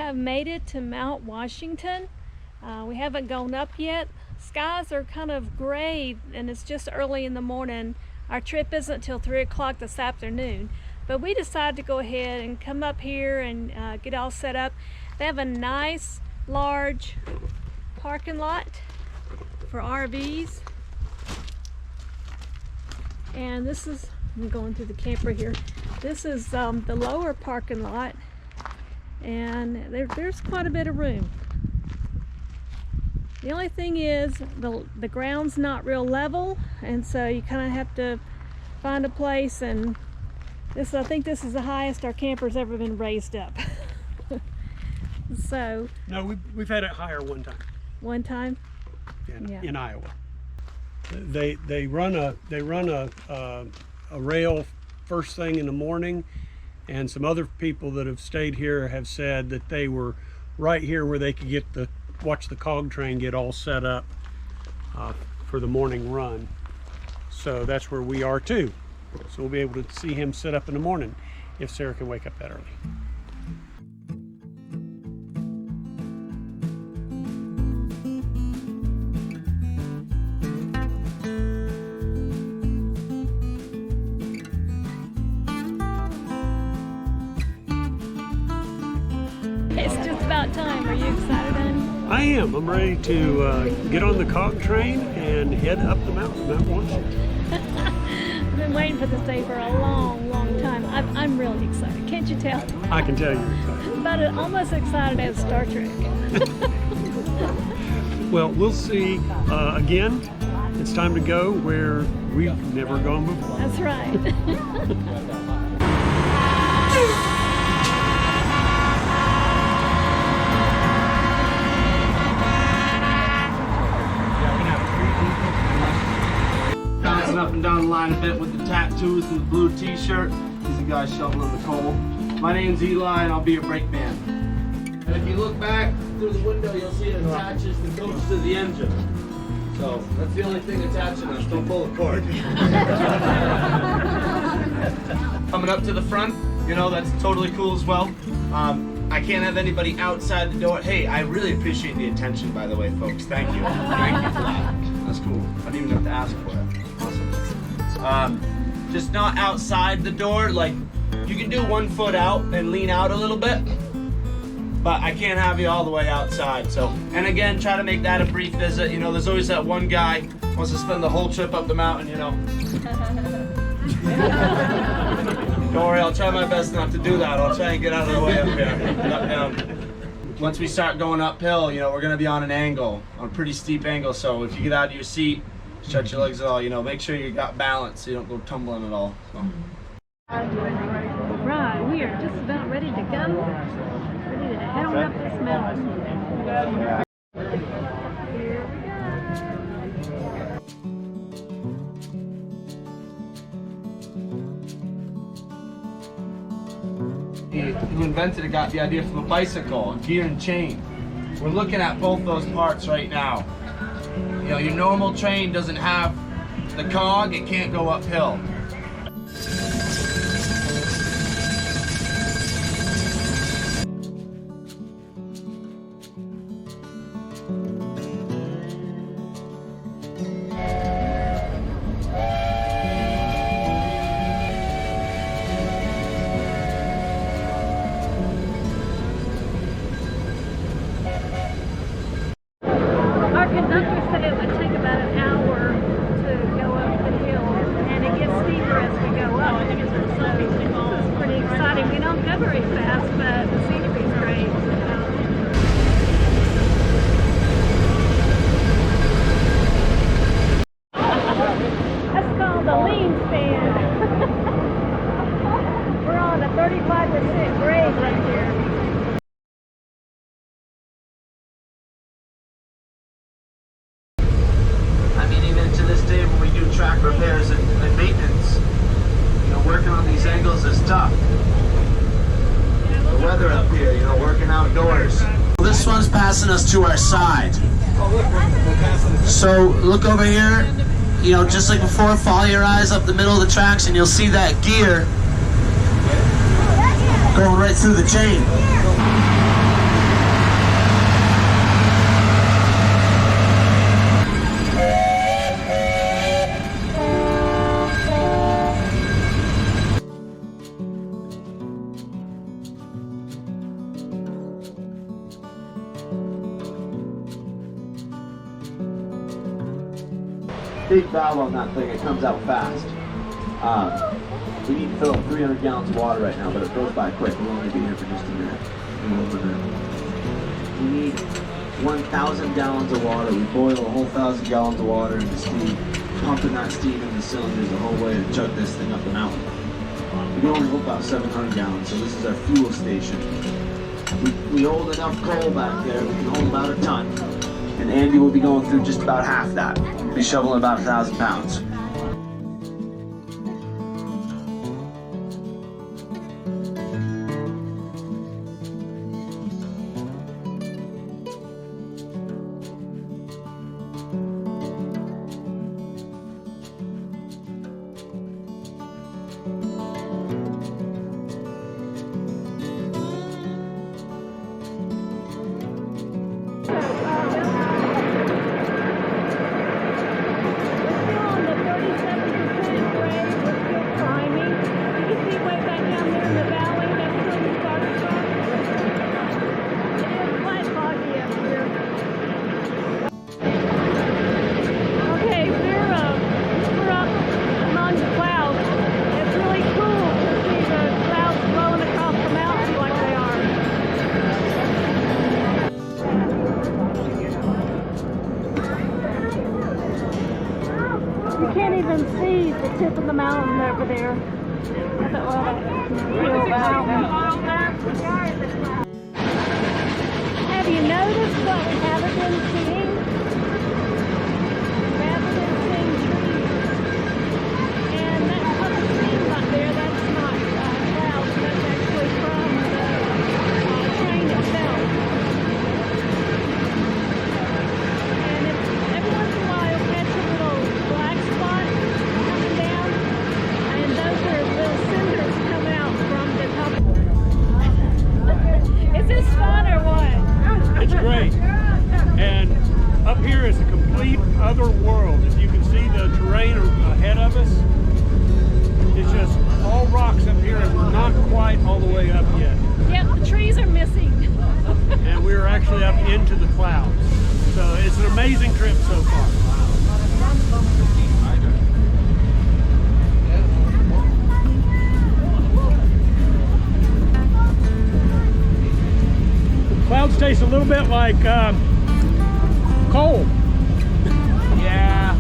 have made it to Mount Washington. We haven't gone up yet. Skies are kind of gray and it's just early in the morning. Our trip isn't till 3 o'clock this afternoon, but we decided to go ahead and come up here and get all set up. They have a nice large parking lot for RVs, and this is, I'm going through the camper here. This is the lower parking lot, and there's quite a bit of room. The only thing is the ground's not real level, and so you kind of have to find a place, and this, I think this is the highest our camper's ever been raised up. So no, we've had it higher one time. One time? In Iowa. They run a rail first thing in the morning, and some other people that have stayed here have said that they were right here where they could get watch the cog train get all set up for the morning run. So that's where we are too. So we'll be able to see him set up in the morning if Sarah can wake up that early. It's just about time. Are you excited, honey? I am. I'm ready to get on the cog train and head up the mountain, Mount Washington. I've been waiting for this day for a long, long time. I'm really excited. Can't you tell? I can tell you're excited. About almost excited as Star Trek. Well, we'll see. Again, it's time to go where we've never gone before. That's right. Up and down the line a bit with the tattoos and the blue t-shirt. These are guys shoveling the coal. My name's Eli and I'll be your brake man. And if you look back through the window, you'll see it attaches the coach to the engine. So that's the only thing attaching us. Don't pull the cord. Coming up to the front, you know, that's totally cool as well. I can't have anybody outside the door. Hey, I really appreciate the attention, by the way, folks. Thank you. Thank you for that. That's cool. I didn't even have to ask for it. Awesome. Just not outside the door. Like, you can do 1 foot out and lean out a little bit, but I can't have you all the way outside. So, and again, try to make that a brief visit. You know, there's always that one guy who wants to spend the whole trip up the mountain, you know. Don't worry, I'll try my best not to do that. I'll try and get out of the way up here. Once we start going uphill, you know, we're gonna be on an angle, on a pretty steep angle. So if you get out of your seat, stretch your legs at all, you know, make sure you got balance so you don't go tumbling at all. So. Right, we are just about ready to go. Ready to head on up this mountain. Here we go. Who invented it got the idea from a bicycle, a gear and chain. We're looking at both those parts right now. You know, your normal train doesn't have the cog, it can't go uphill. Our conductor said it would take about an hour to go up the hill, and it gets steeper as we go up. So this is pretty exciting. We don't go very fast, but the scenery is great. That's called the lean stand. We're on a 35% grade right here. I mean, even to this day when we do track repairs and maintenance, you know, working on these angles is tough. The weather up here, you know, working outdoors. This one's passing us to our side. So look over here, you know, just like before, follow your eyes up the middle of the tracks and you'll see that gear going right through the chain. big valve on that thing. It comes out fast. We need to fill up 300 gallons of water right now, but it goes by quick. We'll only be here for just a minute. We need 1,000 gallons of water. We boil a whole 1,000 gallons of water into steam, pumping that steam in the cylinders the whole way to chug this thing up the mountain. We can only hold about 700 gallons, so this is our fuel station. We hold enough coal back there. We can hold about a ton. And Andy will be going through just about half that. We'll be shoveling about 1,000 pounds. You can't even see the tip of the mountain over there. Have you noticed what we haven't been seeing? We haven't been seeing trees. And that couple trees out there, that's not clouds, that's actually from the train itself. And every once in a while you'll catch a little black spot coming down, and those are little cinders come out from the top. Is this fun or what? It's great. And up here is a complete other world. If you can see the terrain ahead of us, it's just all rocks up here, and we're not quite all the way up yet. Yep, the trees are missing. And we're actually up into the clouds. So it's an amazing trip so far. Clouds taste a little bit like coal. Yeah,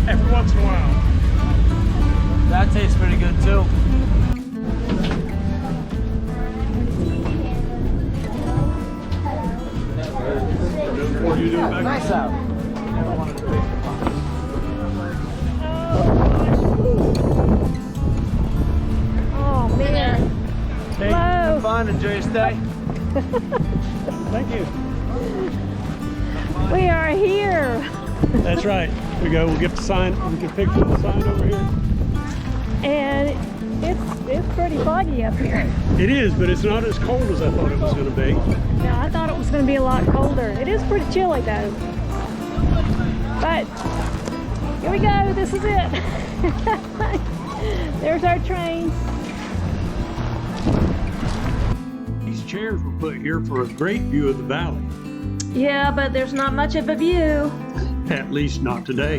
Every once in a while. that tastes pretty good too. What are you doing back Nice out. Oh man. Hey, Hello. Fun, enjoy your stay. thank you. We are here. That's right. We go. We'll get the sign. We can pick up the sign over here. And it's pretty foggy up here. It is, but it's not as cold as I thought it was going to be. No, I thought it was going to be a lot colder. It is pretty chilly though. But here we go. This is it. There's our train. These chairs were put here for a great view of the valley. Yeah, but there's not much of a view. At least not today.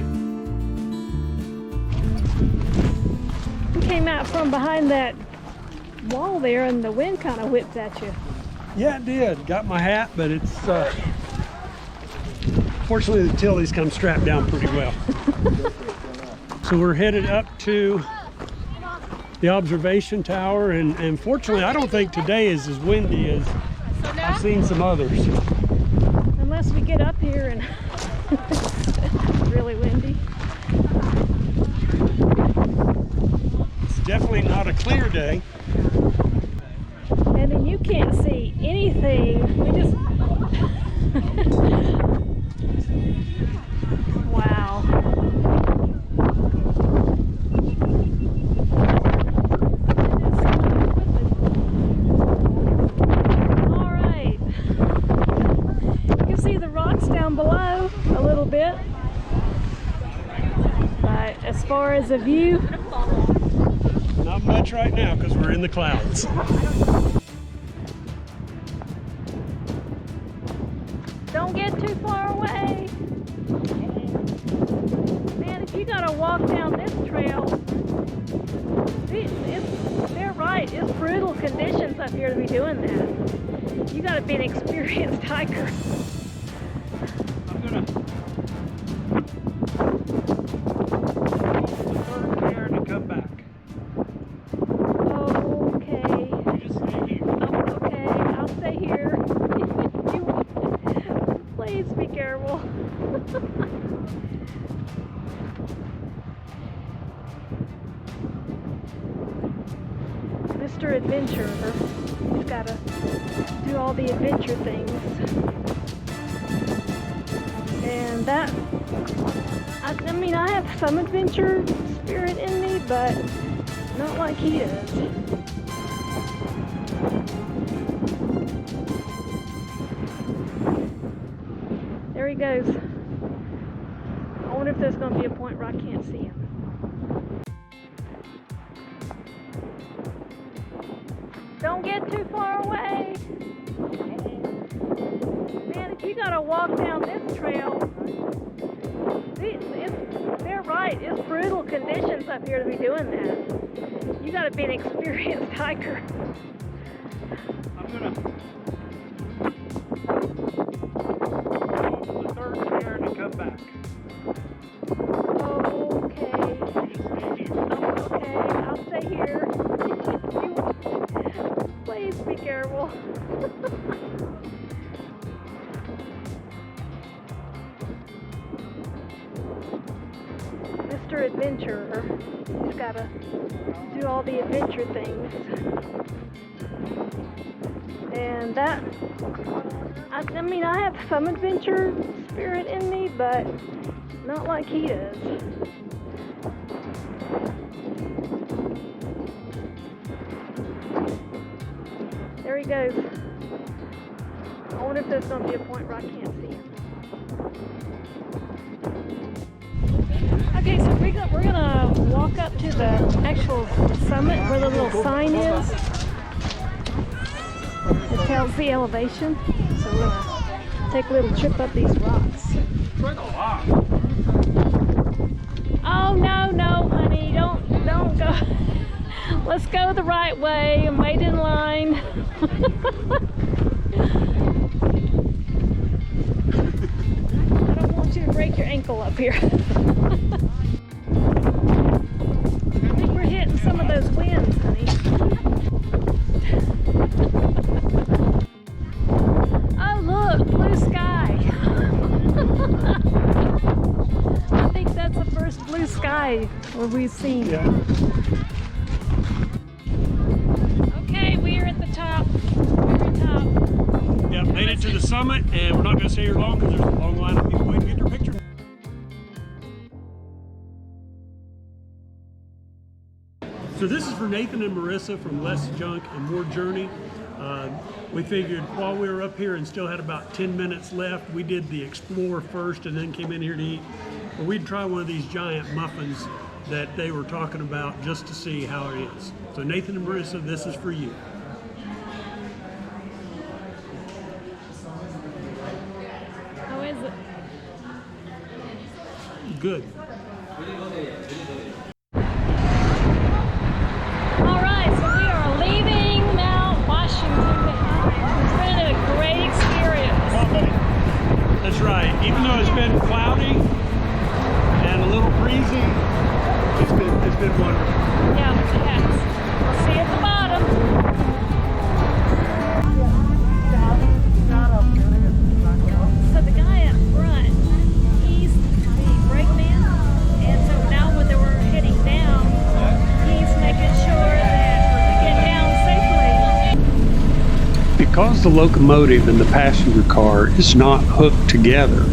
You came out from behind that wall there and the wind kind of whipped at you. Yeah, it did. Got my hat, but it's fortunately the Tillies come strapped down pretty well. So we're headed up to the observation tower, and fortunately I don't think today is as windy as I've seen some others. Unless we get up here and it's really windy. It's definitely not a clear day. And then you can't see anything. We just wow. All right. You can see the rocks down below a little bit. But as far as the view, Not much right now because we're in the clouds. don't get too far away. Man, if you walk down this trail, they're right, it's brutal conditions up here to be doing that. You gotta be an experienced hiker. I'm gonna hold the third there and come back. Okay. You just stay here. Oh, okay, I'll stay here. Please be careful. Mr. Adventurer, he's got to do all the adventure things. And that, I mean, I have some adventure spirit in me, but not like he does. There he goes. I wonder if there's going to be a point where I can't see him. Don't get too far away. Man, if you gotta walk down this trail, they're right, it's brutal conditions up here to be doing that. You gotta be an experienced hiker. I'm gonna hold the third there and come back. Okay. You just stay here. Oh, okay, I'll stay here. Please be careful. Mr. Adventurer, he's got to do all the adventure things. And that, I mean, I have some adventure spirit in me, but not like he does. There he goes. I wonder if there's going to be a point where I can't see him. Okay, so we're going to walk up to the actual summit where the little sign is. It tells the elevation. So we're going to take a little trip up these rocks. Oh, no, honey, don't go. Let's go the right way and wait in line. I don't want you to break your ankle up here. I think we're hitting some of those winds, honey. Oh, look, blue sky. I think that's the first blue sky we've seen. Yeah. Okay, we are at the top. We're at the top. Yeah, made it to the summit, and we're not going to stay here long because there's a long line of people waiting to get their picture. So this is for Nathan and Marissa from Less Junk and More Journey. We figured while we were up here and still had about 10 minutes left, we did the Explore first and then came in here to eat. But we'd try one of these giant muffins that they were talking about just to see how it is. So Nathan and Marissa, this is for you. How is it? Good. Alright, so we are leaving Mount Washington behind. It's been a great experience. That's right. Even though it's been cloudy and a little breezy, it's been wonderful. Yeah, it has. We'll see you at the bottom. So the guy up front, he's the brakeman, and so now when we're heading down, he's making sure that we get down safely. Because the locomotive and the passenger car is not hooked together,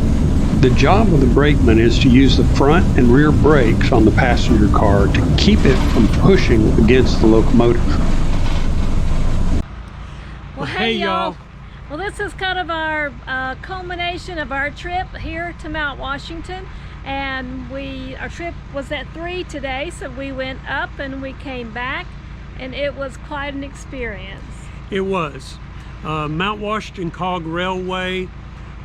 the job of the brakeman is to use the front and rear brakes on the passenger car to keep it from pushing against the locomotive. Well, hey y'all. Well, this is kind of our culmination of our trip here to Mount Washington, and our trip was at 3 today, so we went up and we came back, and it was quite an experience. It was. Mount Washington Cog Railway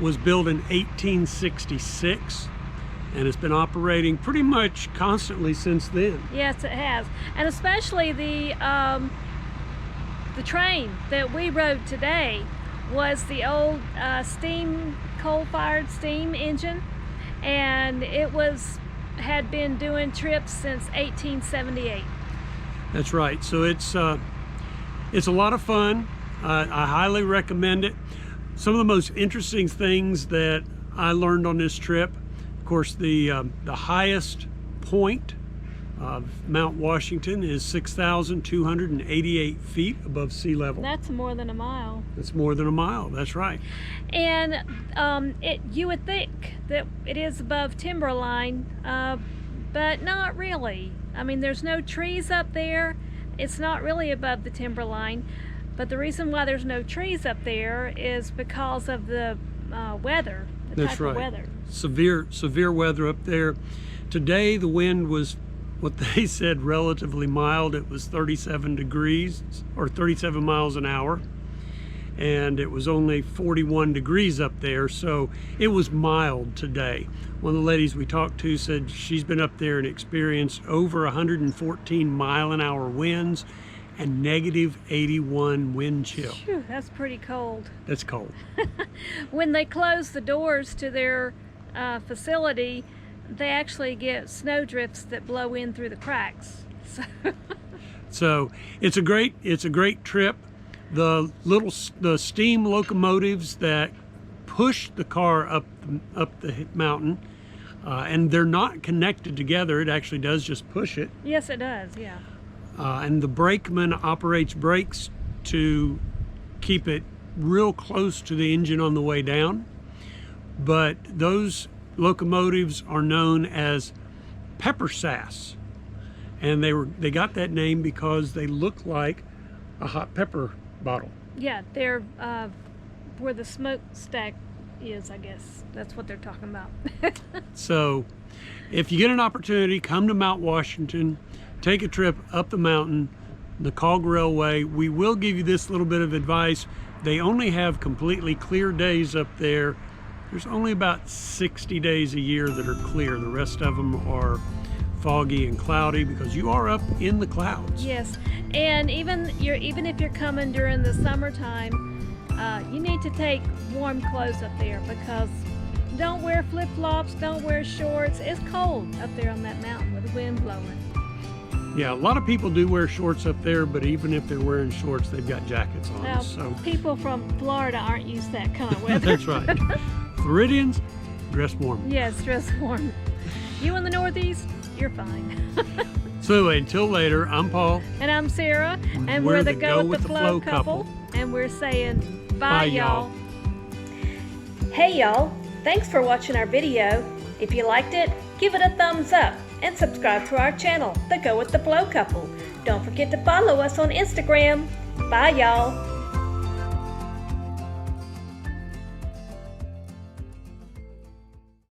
was built in 1866, and it's been operating pretty much constantly since then. Yes, it has. And especially the train that we rode today was the old coal-fired steam engine, and it had been doing trips since 1878. That's right. So it's a lot of fun. I highly recommend it. Some of the most interesting things that I learned on this trip, of course, the highest point of Mount Washington is 6,288 feet above sea level. That's more than a mile. That's more than a mile, that's right. And you would think that it is above timberline, but not really. I mean, there's no trees up there. It's not really above the timberline. But the reason why there's no trees up there is because of the weather, the type of weather. Severe weather up there. Today the wind was, what they said, relatively mild. It was 37 degrees or 37 miles an hour, and it was only 41 degrees up there, so it was mild today. One of the ladies we talked to said she's been up there and experienced over 114 mile-an-hour winds and negative 81 wind chill. Phew, that's pretty cold. That's cold. When they close the doors to their facility, they actually get snowdrifts that blow in through the cracks. So it's a great trip. The steam locomotives that push the car up the mountain, and they're not connected together. It actually does just push it. Yes, it does. Yeah. And the brakeman operates brakes to keep it real close to the engine on the way down. But those locomotives are known as pepper sass, and they got that name because they look like a hot pepper bottle. Yeah, they're where the smokestack is, I guess. That's what they're talking about. So if you get an opportunity, come to Mount Washington, take a trip up the mountain, the Cog Railway. We will give you this little bit of advice. They only have completely clear days up there. There's only about 60 days a year that are clear. The rest of them are foggy and cloudy because you are up in the clouds. Yes, and even if you're coming during the summertime, you need to take warm clothes up there, because don't wear flip-flops, don't wear shorts. It's cold up there on that mountain with the wind blowing. Yeah, a lot of people do wear shorts up there, but even if they're wearing shorts, they've got jackets on. Now, so people from Florida aren't used to that kind of weather. That's right. Floridians, dress warm. Yes, dress warm. You in the Northeast, you're fine. So anyway, until later, I'm Paul. And I'm Sarah, and we're the Go With The Flow couple. And we're saying bye, y'all. Hey y'all, thanks for watching our video. If you liked it, give it a thumbs up and subscribe to our channel, the Go With The Flow couple. Don't forget to follow us on Instagram. Bye y'all.